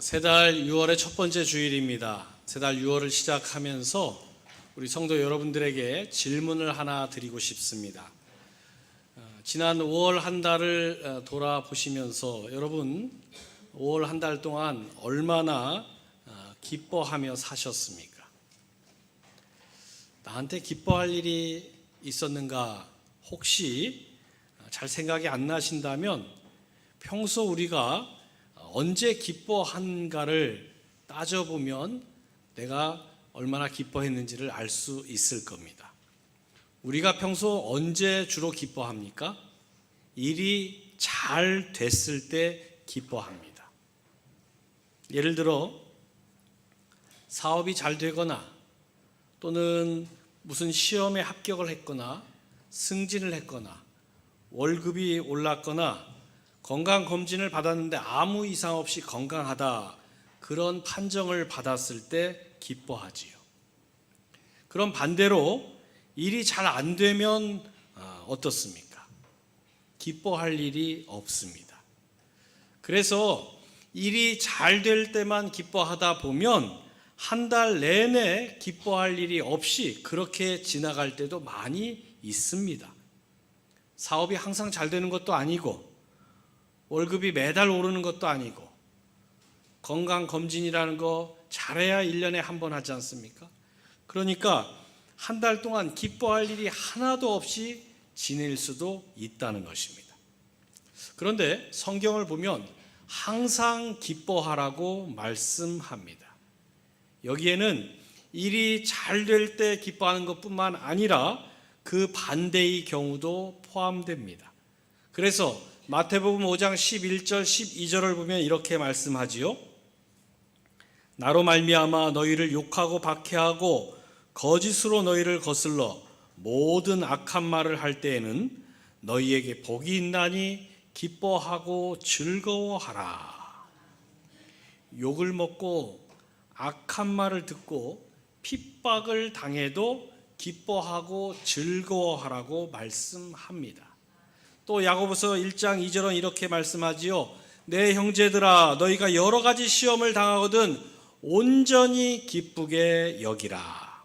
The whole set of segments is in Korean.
새달 6월의 첫 번째 주일입니다. 새달 6월을 시작하면서 우리 성도 여러분들에게 질문을 하나 드리고 싶습니다. 지난 5월 한 달을 돌아보시면서 여러분 5월 한 달 동안 얼마나 기뻐하며 사셨습니까? 나한테 기뻐할 일이 있었는가 혹시 잘 생각이 안 나신다면 평소 우리가 언제 기뻐한가를 따져보면 내가 얼마나 기뻐했는지를 알 수 있을 겁니다. 우리가 평소 언제 주로 기뻐합니까? 일이 잘 됐을 때 기뻐합니다. 예를 들어 사업이 잘 되거나 또는 무슨 시험에 합격을 했거나 승진을 했거나 월급이 올랐거나 건강검진을 받았는데 아무 이상 없이 건강하다, 그런 판정을 받았을 때 기뻐하지요. 그럼 반대로 일이 잘 안 되면 어떻습니까? 기뻐할 일이 없습니다. 그래서 일이 잘 될 때만 기뻐하다 보면 한 달 내내 기뻐할 일이 없이 그렇게 지나갈 때도 많이 있습니다. 사업이 항상 잘 되는 것도 아니고 월급이 매달 오르는 것도 아니고 건강검진이라는 거 잘해야 1년에 한 번 하지 않습니까? 그러니까 한 달 동안 기뻐할 일이 하나도 없이 지낼 수도 있다는 것입니다. 그런데 성경을 보면 항상 기뻐하라고 말씀합니다. 여기에는 일이 잘 될 때 기뻐하는 것뿐만 아니라 그 반대의 경우도 포함됩니다. 그래서 마태복음 5장 11절 12절을 보면 이렇게 말씀하지요. 나로 말미암아 너희를 욕하고 박해하고 거짓으로 너희를 거슬러 모든 악한 말을 할 때에는 너희에게 복이 있나니 기뻐하고 즐거워하라. 욕을 먹고 악한 말을 듣고 핍박을 당해도 기뻐하고 즐거워하라고 말씀합니다. 또 야고보서 1장 2절은 이렇게 말씀하지요. 내 형제들아 너희가 여러 가지 시험을 당하거든 온전히 기쁘게 여기라.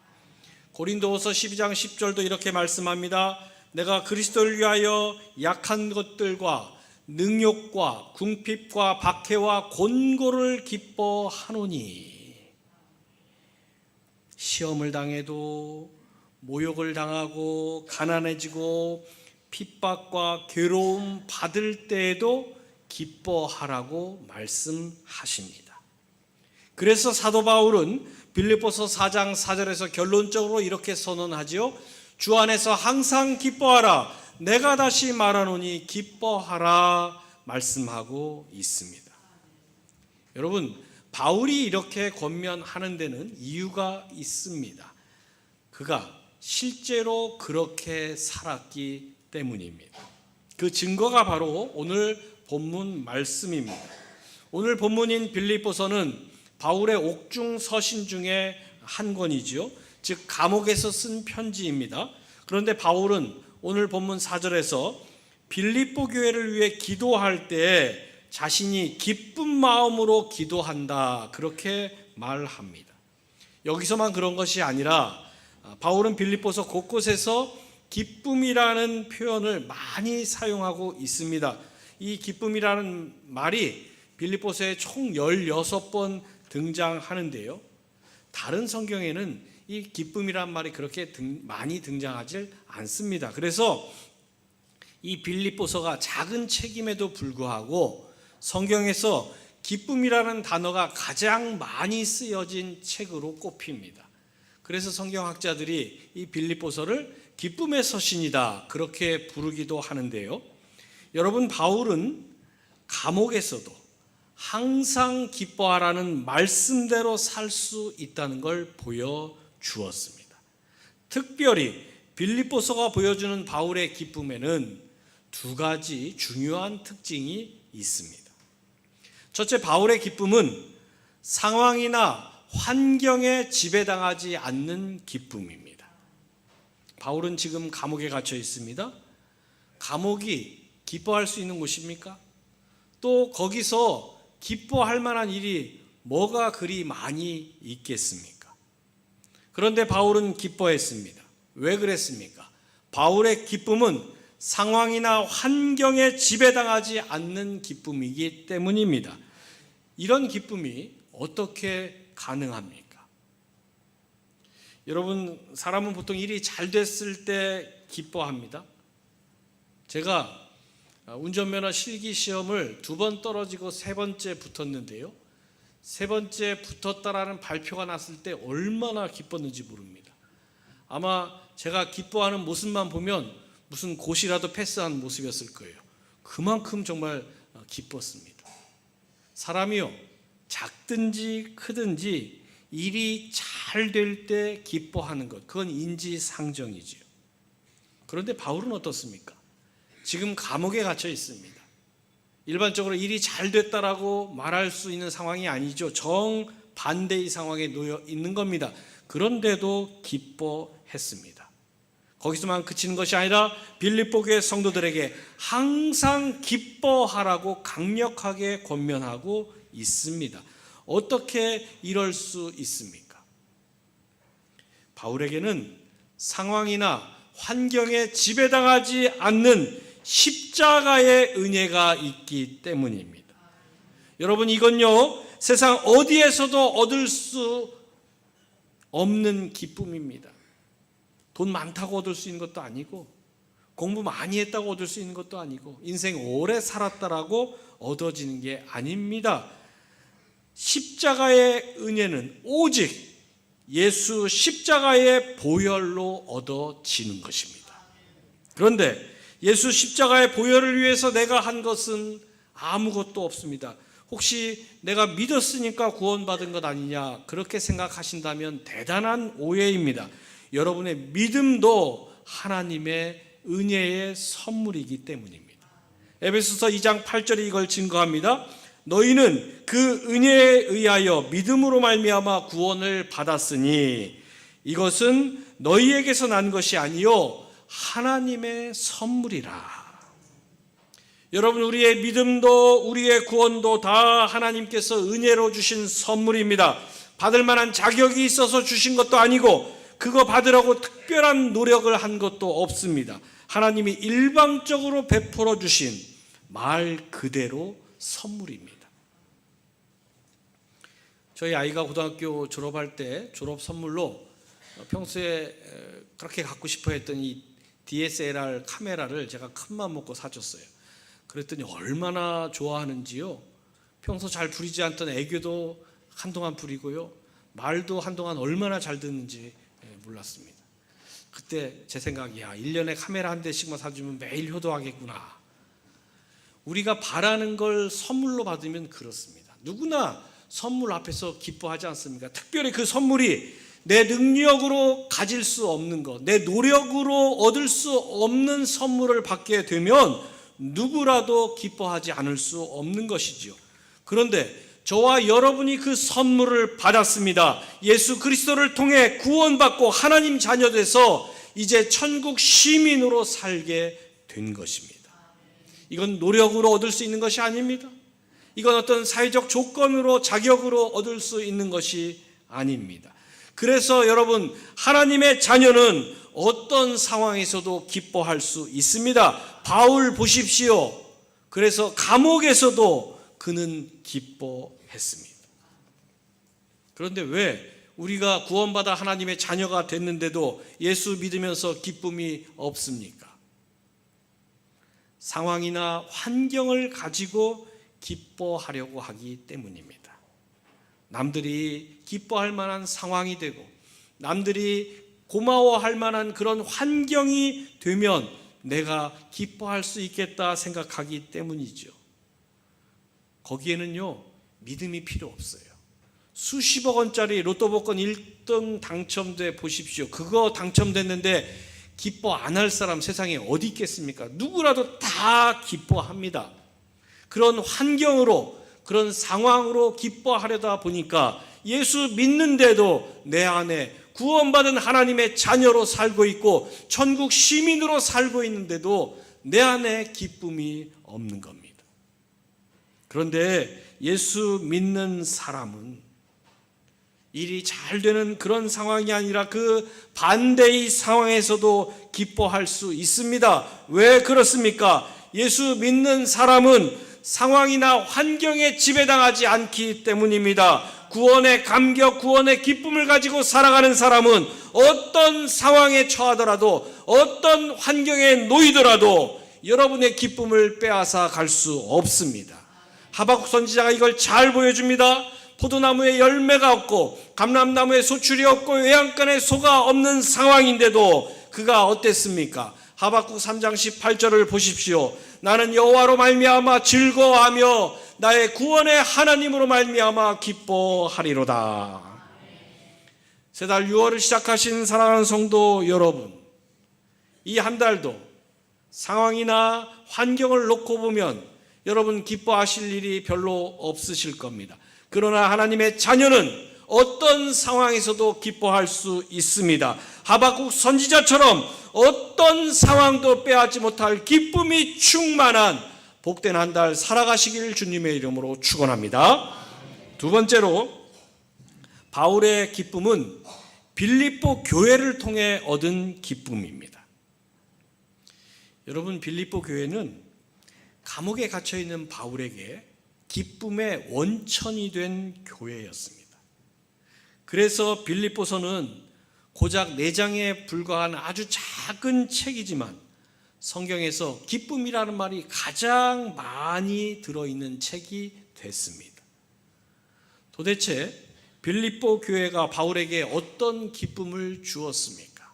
고린도후서 12장 10절도 이렇게 말씀합니다. 내가 그리스도를 위하여 약한 것들과 능욕과 궁핍과 박해와 곤고를 기뻐하노니. 시험을 당해도 모욕을 당하고 가난해지고 핍박과 괴로움 받을 때에도 기뻐하라고 말씀하십니다. 그래서 사도 바울은 빌립보서 4장 4절에서 결론적으로 이렇게 선언하지요. 주 안에서 항상 기뻐하라. 내가 다시 말하노니 기뻐하라 말씀하고 있습니다. 여러분, 바울이 이렇게 권면하는 데는 이유가 있습니다. 그가 실제로 그렇게 살았기 때문입니다. 그 증거가 바로 오늘 본문 말씀입니다. 오늘 본문인 빌립보서는 바울의 옥중 서신 중에 한 권이지요. 즉 감옥에서 쓴 편지입니다. 그런데 바울은 오늘 본문 4절에서 빌립보 교회를 위해 기도할 때 자신이 기쁜 마음으로 기도한다, 그렇게 말합니다. 여기서만 그런 것이 아니라 바울은 빌립보서 곳곳에서 기쁨이라는 표현을 많이 사용하고 있습니다. 이 기쁨이라는 말이 빌립보서에 총 16번 등장하는데요. 다른 성경에는 이 기쁨이라는 말이 그렇게 많이 등장하지 않습니다. 그래서 이 빌립보서가 작은 책임에도 불구하고 성경에서 기쁨이라는 단어가 가장 많이 쓰여진 책으로 꼽힙니다. 그래서 성경학자들이 이 빌립보서를 기쁨의 서신이다, 그렇게 부르기도 하는데요. 여러분, 바울은 감옥에서도 항상 기뻐하라는 말씀대로 살 수 있다는 걸 보여주었습니다. 특별히 빌립보서가 보여주는 바울의 기쁨에는 두 가지 중요한 특징이 있습니다. 첫째, 바울의 기쁨은 상황이나 환경에 지배당하지 않는 기쁨입니다. 바울은 지금 감옥에 갇혀 있습니다. 감옥이 기뻐할 수 있는 곳입니까? 또 거기서 기뻐할 만한 일이 뭐가 그리 많이 있겠습니까? 그런데 바울은 기뻐했습니다. 왜 그랬습니까? 바울의 기쁨은 상황이나 환경에 지배당하지 않는 기쁨이기 때문입니다. 이런 기쁨이 어떻게 가능합니까? 여러분, 사람은 보통 일이 잘 됐을 때 기뻐합니다. 제가 운전면허 실기시험을 2번 떨어지고 3번째 붙었는데요. 3번째 붙었다라는 발표가 났을 때 얼마나 기뻤는지 모릅니다. 아마 제가 기뻐하는 모습만 보면 무슨 고시라도 패스한 모습이었을 거예요. 그만큼 정말 기뻤습니다. 사람이요, 작든지 크든지 일이 잘 될 때 기뻐하는 것, 그건 인지상정이지요. 그런데 바울은 어떻습니까? 지금 감옥에 갇혀 있습니다. 일반적으로 일이 잘 됐다라고 말할 수 있는 상황이 아니죠. 정반대의 상황에 놓여 있는 겁니다. 그런데도 기뻐했습니다. 거기서만 그치는 것이 아니라 빌립보 교회 성도들에게 항상 기뻐하라고 강력하게 권면하고 있습니다. 어떻게 이럴 수 있습니까? 바울에게는 상황이나 환경에 지배당하지 않는 십자가의 은혜가 있기 때문입니다. 여러분, 이건요, 세상 어디에서도 얻을 수 없는 기쁨입니다. 돈 많다고 얻을 수 있는 것도 아니고, 공부 많이 했다고 얻을 수 있는 것도 아니고, 인생 오래 살았다라고 얻어지는 게 아닙니다. 십자가의 은혜는 오직 예수 십자가의 보혈로 얻어지는 것입니다. 그런데 예수 십자가의 보혈을 위해서 내가 한 것은 아무것도 없습니다. 혹시 내가 믿었으니까 구원받은 것 아니냐, 그렇게 생각하신다면 대단한 오해입니다. 여러분의 믿음도 하나님의 은혜의 선물이기 때문입니다. 에베소서 2장 8절이 이걸 증거합니다. 너희는 그 은혜에 의하여 믿음으로 말미암아 구원을 받았으니 이것은 너희에게서 난 것이 아니요 하나님의 선물이라. 여러분, 우리의 믿음도 우리의 구원도 다 하나님께서 은혜로 주신 선물입니다. 받을 만한 자격이 있어서 주신 것도 아니고 그거 받으라고 특별한 노력을 한 것도 없습니다. 하나님이 일방적으로 베풀어 주신 말 그대로 선물입니다. 저희 아이가 고등학교 졸업할 때 졸업 선물로 평소에 그렇게 갖고 싶어 했던 이 DSLR 카메라를 제가 큰맘 먹고 사줬어요. 그랬더니 얼마나 좋아하는지요. 평소 잘 부리지 않던 애교도 한동안 부리고요. 말도 한동안 얼마나 잘 듣는지 몰랐습니다. 그때 제 생각이 1년에 카메라 한 대씩만 사주면 매일 효도하겠구나. 우리가 바라는 걸 선물로 받으면 그렇습니다. 누구나 선물 앞에서 기뻐하지 않습니까? 특별히 그 선물이 내 능력으로 가질 수 없는 것, 내 노력으로 얻을 수 없는 선물을 받게 되면 누구라도 기뻐하지 않을 수 없는 것이지요. 그런데 저와 여러분이 그 선물을 받았습니다. 예수 그리스도를 통해 구원받고 하나님 자녀 돼서 이제 천국 시민으로 살게 된 것입니다. 이건 노력으로 얻을 수 있는 것이 아닙니다. 이건 어떤 사회적 조건으로 자격으로 얻을 수 있는 것이 아닙니다. 그래서 여러분, 하나님의 자녀는 어떤 상황에서도 기뻐할 수 있습니다. 바울 보십시오. 그래서 감옥에서도 그는 기뻐했습니다. 그런데 왜 우리가 구원받아 하나님의 자녀가 됐는데도 예수 믿으면서 기쁨이 없습니까? 상황이나 환경을 가지고 기뻐하려고 하기 때문입니다. 남들이 기뻐할 만한 상황이 되고 남들이 고마워할 만한 그런 환경이 되면 내가 기뻐할 수 있겠다 생각하기 때문이죠. 거기에는요, 믿음이 필요 없어요. 수십억 원짜리 로또 복권 1등 당첨돼 보십시오. 그거 당첨됐는데 기뻐 안 할 사람 세상에 어디 있겠습니까? 누구라도 다 기뻐합니다. 그런 환경으로, 그런 상황으로 기뻐하려다 보니까 예수 믿는데도 내 안에 구원받은 하나님의 자녀로 살고 있고 천국 시민으로 살고 있는데도 내 안에 기쁨이 없는 겁니다. 그런데 예수 믿는 사람은 일이 잘 되는 그런 상황이 아니라 그 반대의 상황에서도 기뻐할 수 있습니다. 왜 그렇습니까? 예수 믿는 사람은 상황이나 환경에 지배당하지 않기 때문입니다. 구원의 감격, 구원의 기쁨을 가지고 살아가는 사람은 어떤 상황에 처하더라도, 어떤 환경에 놓이더라도 여러분의 기쁨을 빼앗아 갈 수 없습니다. 하박국 선지자가 이걸 잘 보여줍니다. 포도나무에 열매가 없고 감람나무에 소출이 없고 외양간에 소가 없는 상황인데도 그가 어땠습니까? 하박국 3장 18절을 보십시오. 나는 여호와로 말미암아 즐거워하며 나의 구원의 하나님으로 말미암아 기뻐하리로다. 새달 6월을 시작하신 사랑하는 성도 여러분, 이 한 달도 상황이나 환경을 놓고 보면 여러분 기뻐하실 일이 별로 없으실 겁니다. 그러나 하나님의 자녀는 어떤 상황에서도 기뻐할 수 있습니다. 하박국 선지자처럼 어떤 상황도 빼앗지 못할 기쁨이 충만한 복된 한 달 살아가시길 주님의 이름으로 축원합니다. 두 번째로, 바울의 기쁨은 빌립보 교회를 통해 얻은 기쁨입니다. 여러분, 빌립보 교회는 감옥에 갇혀 있는 바울에게 기쁨의 원천이 된 교회였습니다. 그래서 빌립보서는 고작 4장에 불과한 아주 작은 책이지만 성경에서 기쁨이라는 말이 가장 많이 들어있는 책이 됐습니다. 도대체 빌립보 교회가 바울에게 어떤 기쁨을 주었습니까?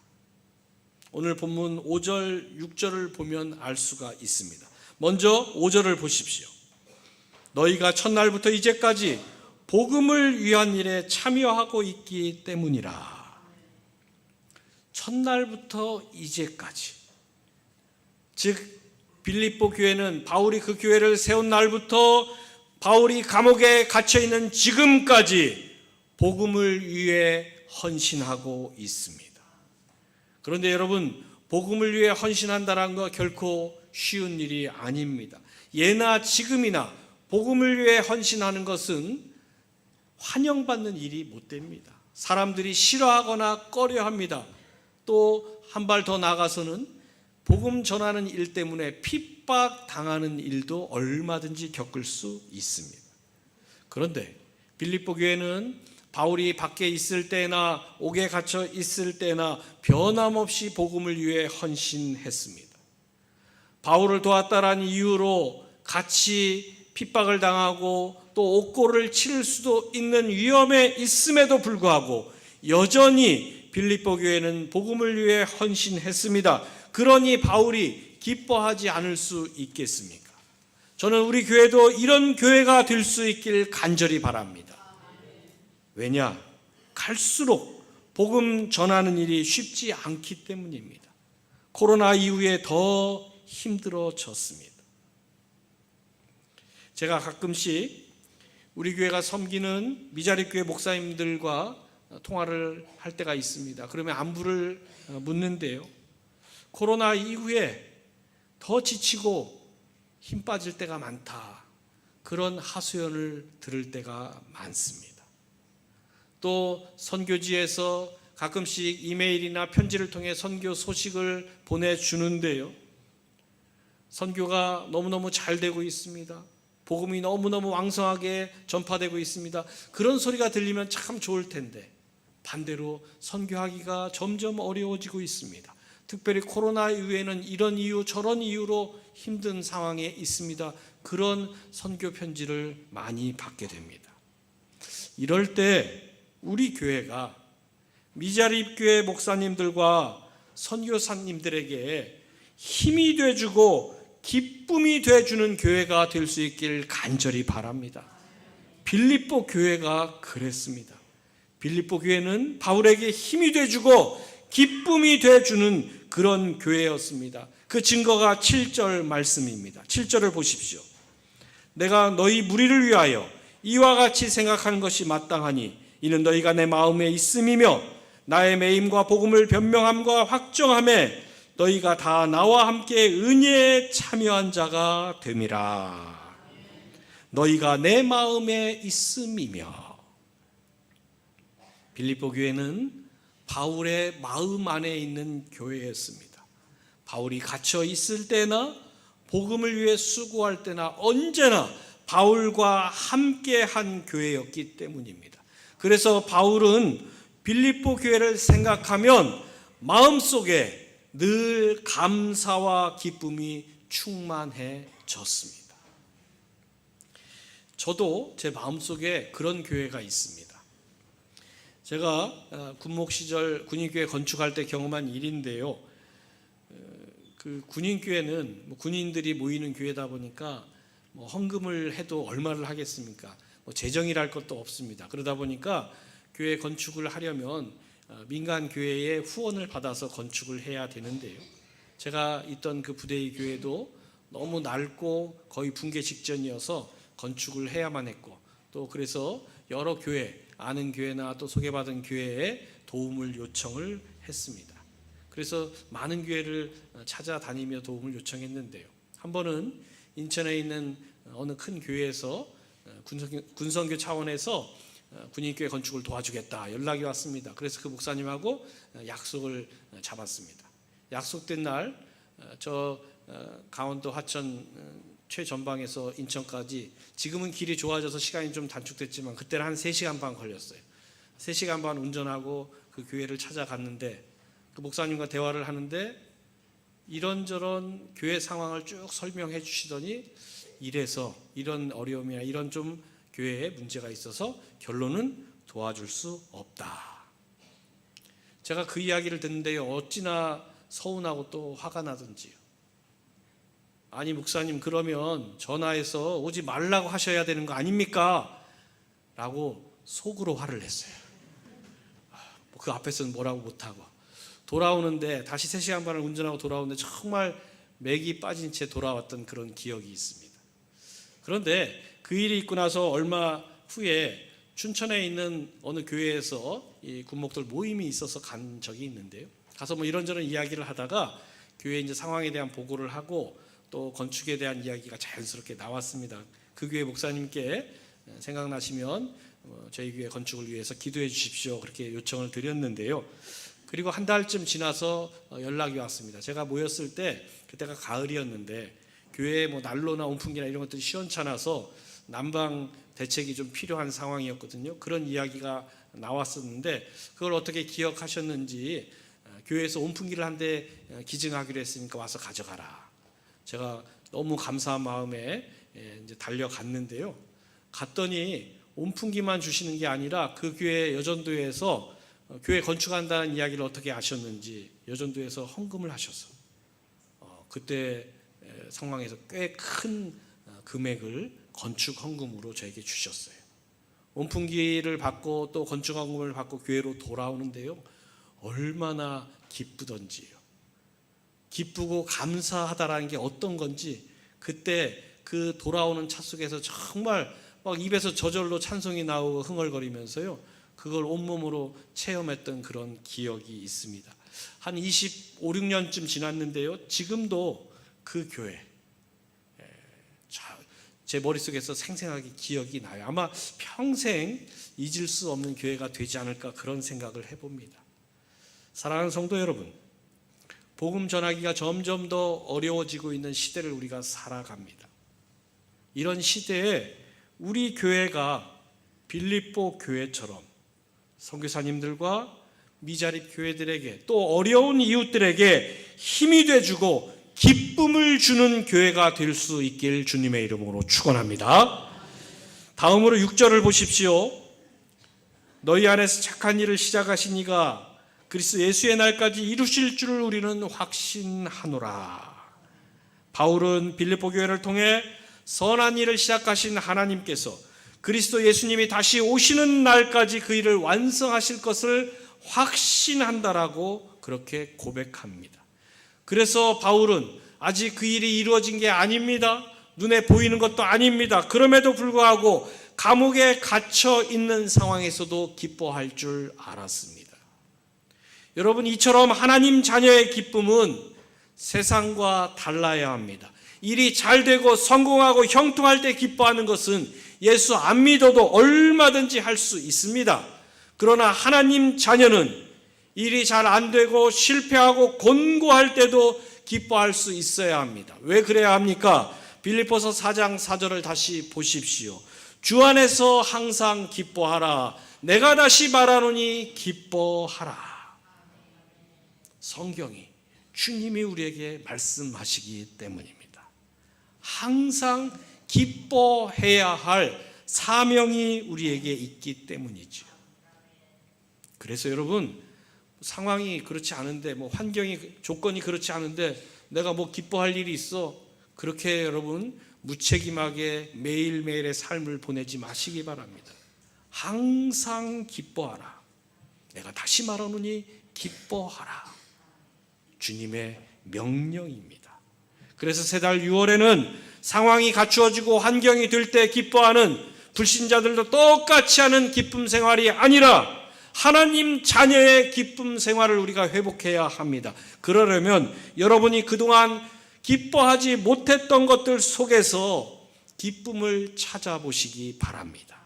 오늘 본문 5절, 6절을 보면 알 수가 있습니다. 먼저 5절을 보십시오. 너희가 첫날부터 이제까지 복음을 위한 일에 참여하고 있기 때문이라. 첫날부터 이제까지, 즉 빌립보 교회는 바울이 그 교회를 세운 날부터 바울이 감옥에 갇혀있는 지금까지 복음을 위해 헌신하고 있습니다. 그런데 여러분, 복음을 위해 헌신한다는 거 결코 쉬운 일이 아닙니다. 예나 지금이나 복음을 위해 헌신하는 것은 환영받는 일이 못 됩니다. 사람들이 싫어하거나 꺼려합니다. 또 한 발 더 나가서는 복음 전하는 일 때문에 핍박당하는 일도 얼마든지 겪을 수 있습니다. 그런데 빌립보 교회는 바울이 밖에 있을 때나 옥에 갇혀 있을 때나 변함없이 복음을 위해 헌신했습니다. 바울을 도왔다라는 이유로 같이 핍박을 당하고 또 옥고를 치를 수도 있는 위험에 있음에도 불구하고 여전히 빌립보 교회는 복음을 위해 헌신했습니다. 그러니 바울이 기뻐하지 않을 수 있겠습니까? 저는 우리 교회도 이런 교회가 될 수 있길 간절히 바랍니다. 왜냐? 갈수록 복음 전하는 일이 쉽지 않기 때문입니다. 코로나 이후에 더 힘들어졌습니다. 제가 가끔씩 우리 교회가 섬기는 미자립교회 목사님들과 통화를 할 때가 있습니다. 그러면 안부를 묻는데요, 코로나 이후에 더 지치고 힘 빠질 때가 많다, 그런 하소연을 들을 때가 많습니다. 또 선교지에서 가끔씩 이메일이나 편지를 통해 선교 소식을 보내주는데요, 선교가 너무너무 잘 되고 있습니다. 복음이 너무너무 왕성하게 전파되고 있습니다. 그런 소리가 들리면 참 좋을 텐데 반대로 선교하기가 점점 어려워지고 있습니다. 특별히 코로나 이후에는 이런 이유 저런 이유로 힘든 상황에 있습니다. 그런 선교 편지를 많이 받게 됩니다. 이럴 때 우리 교회가 미자립교회 목사님들과 선교사님들에게 힘이 돼주고 기쁨이 돼주는 교회가 될 수 있길 간절히 바랍니다. 빌립보 교회가 그랬습니다. 빌립보 교회는 바울에게 힘이 돼주고 기쁨이 돼주는 그런 교회였습니다. 그 증거가 7절 말씀입니다. 7절을 보십시오. 내가 너희 무리를 위하여 이와 같이 생각하는 것이 마땅하니 이는 너희가 내 마음에 있음이며 나의 매임과 복음을 변명함과 확정함에 너희가 다 나와 함께 은혜에 참여한 자가 됨이라. 너희가 내 마음에 있음이며. 빌립보 교회는 바울의 마음 안에 있는 교회였습니다. 바울이 갇혀 있을 때나 복음을 위해 수고할 때나 언제나 바울과 함께한 교회였기 때문입니다. 그래서 바울은 빌립보 교회를 생각하면 마음속에 늘 감사와 기쁨이 충만해졌습니다. 저도 제 마음속에 그런 교회가 있습니다. 제가 군목 시절 군인교회 건축할 때 경험한 일인데요. 그 군인교회는 군인들이 모이는 교회다 보니까 헌금을 해도 얼마를 하겠습니까? 재정이랄 것도 없습니다. 그러다 보니까 교회 건축을 하려면 민간 교회의 후원을 받아서 건축을 해야 되는데요. 제가 있던 그 부대의 교회도 너무 낡고 거의 붕괴 직전이어서 건축을 해야만 했고, 또 그래서 여러 교회, 아는 교회나 또 소개받은 교회에 도움을 요청을 했습니다. 그래서 많은 교회를 찾아다니며 도움을 요청했는데요. 한 번은 인천에 있는 어느 큰 교회에서 군선교 차원에서 군인교회 건축을 도와주겠다 연락이 왔습니다. 그래서 그 목사님하고 약속을 잡았습니다. 약속된 날 저 강원도 화천 최전방에서 인천까지, 지금은 길이 좋아져서 시간이 좀 단축됐지만 그때는 한 3시간 반 걸렸어요. 3시간 반 운전하고 그 교회를 찾아갔는데, 그 목사님과 대화를 하는데 이런저런 교회 상황을 쭉 설명해 주시더니 이래서 이런 어려움이나 이런 좀 교회에 문제가 있어서 결론은 도와줄 수 없다. 제가 그 이야기를 듣는데요, 어찌나 서운하고 또 화가 나던지요. 아니 목사님, 그러면 전화해서 오지 말라고 하셔야 되는 거 아닙니까? 라고 속으로 화를 냈어요. 그 앞에서는 뭐라고 못하고 돌아오는데, 다시 3시간 반을 운전하고 돌아오는데 정말 맥이 빠진 채 돌아왔던 그런 기억이 있습니다. 그런데 그 일이 있고 나서 얼마 후에 춘천에 있는 어느 교회에서 이 군목들 모임이 있어서 간 적이 있는데요. 가서 이런저런 이야기를 하다가 교회 이제 상황에 대한 보고를 하고 또 건축에 대한 이야기가 자연스럽게 나왔습니다. 그 교회 목사님께 생각나시면 저희 교회 건축을 위해서 기도해 주십시오, 그렇게 요청을 드렸는데요. 그리고 한 달쯤 지나서 연락이 왔습니다. 제가 모였을 때 그때가 가을이었는데 교회에 난로나 온풍기나 이런 것들이 시원찮아서 난방 대책이 좀 필요한 상황이었거든요. 그런 이야기가 나왔었는데 그걸 어떻게 기억하셨는지, 교회에서 온풍기를 한 대 기증하기로 했으니까 와서 가져가라. 제가 너무 감사한 마음에 이제 달려갔는데요. 갔더니 온풍기만 주시는 게 아니라 그 교회 여전도에서 교회 건축한다는 이야기를 어떻게 아셨는지 여전도에서 헌금을 하셔서 그때 상황에서 꽤 큰 금액을 건축 헌금으로 저에게 주셨어요. 온풍기를 받고 또 건축 헌금을 받고 교회로 돌아오는데요, 얼마나 기쁘던지요. 기쁘고 감사하다라는 게 어떤 건지 그때 그 돌아오는 차 속에서 정말 입에서 저절로 찬송이 나오고 흥얼거리면서요, 그걸 온몸으로 체험했던 그런 기억이 있습니다. 한 25, 6년쯤 지났는데요, 지금도 그 교회 제 머릿속에서 생생하게 기억이 나요. 아마 평생 잊을 수 없는 교회가 되지 않을까, 그런 생각을 해봅니다. 사랑하는 성도 여러분, 복음 전하기가 점점 더 어려워지고 있는 시대를 우리가 살아갑니다. 이런 시대에 우리 교회가 빌립보 교회처럼 선교사님들과 미자립 교회들에게 또 어려운 이웃들에게 힘이 돼주고 기쁨을 주는 교회가 될 수 있길 주님의 이름으로 축원합니다. 다음으로 6절을 보십시오. 너희 안에서 착한 일을 시작하신 이가 그리스도 예수의 날까지 이루실 줄을 우리는 확신하노라. 바울은 빌립보 교회를 통해 선한 일을 시작하신 하나님께서 그리스도 예수님이 다시 오시는 날까지 그 일을 완성하실 것을 확신한다라고 그렇게 고백합니다. 그래서 바울은 아직 그 일이 이루어진 게 아닙니다. 눈에 보이는 것도 아닙니다. 그럼에도 불구하고 감옥에 갇혀 있는 상황에서도 기뻐할 줄 알았습니다. 여러분, 이처럼 하나님 자녀의 기쁨은 세상과 달라야 합니다. 일이 잘 되고 성공하고 형통할 때 기뻐하는 것은 예수 안 믿어도 얼마든지 할 수 있습니다. 그러나 하나님 자녀는 일이 잘 안 되고 실패하고 곤고할 때도 기뻐할 수 있어야 합니다. 왜 그래야 합니까? 빌립보서 4장 4절을 다시 보십시오. 주 안에서 항상 기뻐하라. 내가 다시 말하노니 기뻐하라. 성경이 주님이 우리에게 말씀하시기 때문입니다. 항상 기뻐해야 할 사명이 우리에게 있기 때문이죠. 그래서 여러분, 상황이 그렇지 않은데, 환경이, 조건이 그렇지 않은데 내가 기뻐할 일이 있어, 그렇게 여러분 무책임하게 매일매일의 삶을 보내지 마시기 바랍니다. 항상 기뻐하라. 내가 다시 말하노니 기뻐하라. 주님의 명령입니다. 그래서 새달 6월에는 상황이 갖추어지고 환경이 될 때 기뻐하는 불신자들도 똑같이 하는 기쁨 생활이 아니라 하나님 자녀의 기쁨 생활을 우리가 회복해야 합니다. 그러려면 여러분이 그동안 기뻐하지 못했던 것들 속에서 기쁨을 찾아보시기 바랍니다.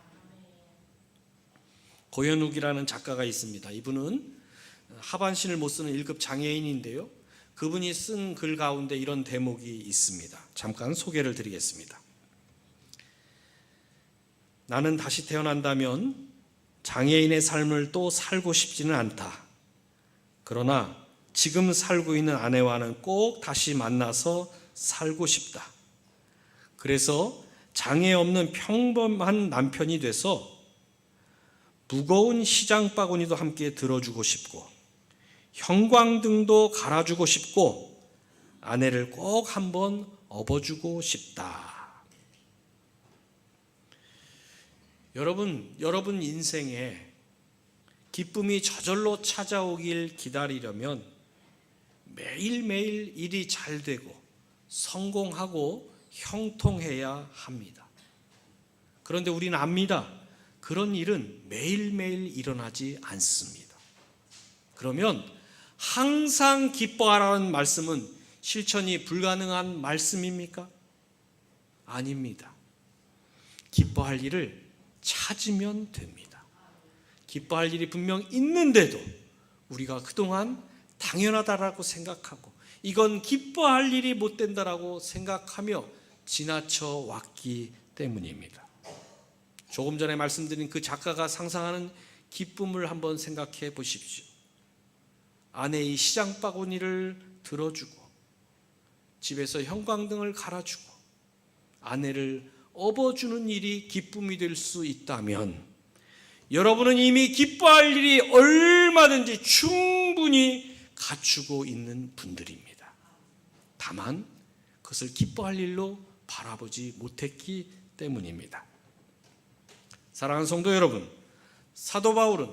고현욱이라는 작가가 있습니다. 이분은 하반신을 못 쓰는 1급 장애인인데요. 그분이 쓴 글 가운데 이런 대목이 있습니다. 잠깐 소개를 드리겠습니다. 나는 다시 태어난다면 장애인의 삶을 또 살고 싶지는 않다. 그러나 지금 살고 있는 아내와는 꼭 다시 만나서 살고 싶다. 그래서 장애 없는 평범한 남편이 돼서 무거운 시장 바구니도 함께 들어주고 싶고 형광등도 갈아주고 싶고 아내를 꼭 한번 업어주고 싶다. 여러분 인생에 기쁨이 저절로 찾아오길 기다리려면 매일매일 일이 잘 되고 성공하고 형통해야 합니다. 그런데 우리는 압니다. 그런 일은 매일매일 일어나지 않습니다. 그러면 항상 기뻐하라는 말씀은 실천이 불가능한 말씀입니까? 아닙니다. 기뻐할 일을 찾으면 됩니다. 기뻐할 일이 분명 있는데도 우리가 그동안 당연하다라고 생각하고 이건 기뻐할 일이 못 된다라고 생각하며 지나쳐 왔기 때문입니다. 조금 전에 말씀드린 그 작가가 상상하는 기쁨을 한번 생각해 보십시오. 아내의 시장 바구니를 들어주고 집에서 형광등을 갈아주고 아내를 업어주는 일이 기쁨이 될 수 있다면 여러분은 이미 기뻐할 일이 얼마든지 충분히 갖추고 있는 분들입니다. 다만 그것을 기뻐할 일로 바라보지 못했기 때문입니다. 사랑하는 성도 여러분, 사도 바울은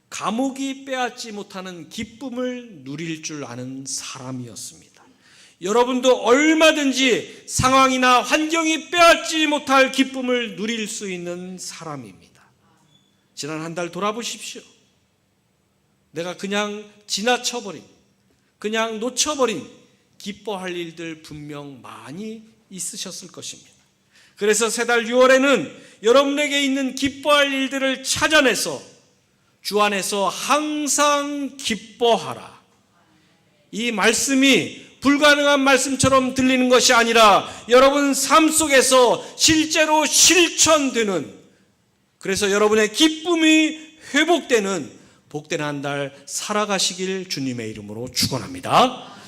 감옥이 빼앗지 못하는 기쁨을 누릴 줄 아는 사람이었습니다. 여러분도 얼마든지 상황이나 환경이 빼앗지 못할 기쁨을 누릴 수 있는 사람입니다. 지난 한 달 돌아보십시오. 내가 그냥 지나쳐버린, 그냥 놓쳐버린 기뻐할 일들 분명 많이 있으셨을 것입니다. 그래서 새달 6월에는 여러분에게 있는 기뻐할 일들을 찾아내서 주 안에서 항상 기뻐하라. 이 말씀이 불가능한 말씀처럼 들리는 것이 아니라 여러분 삶 속에서 실제로 실천되는, 그래서 여러분의 기쁨이 회복되는 복된 한 달 살아가시길 주님의 이름으로 축원합니다.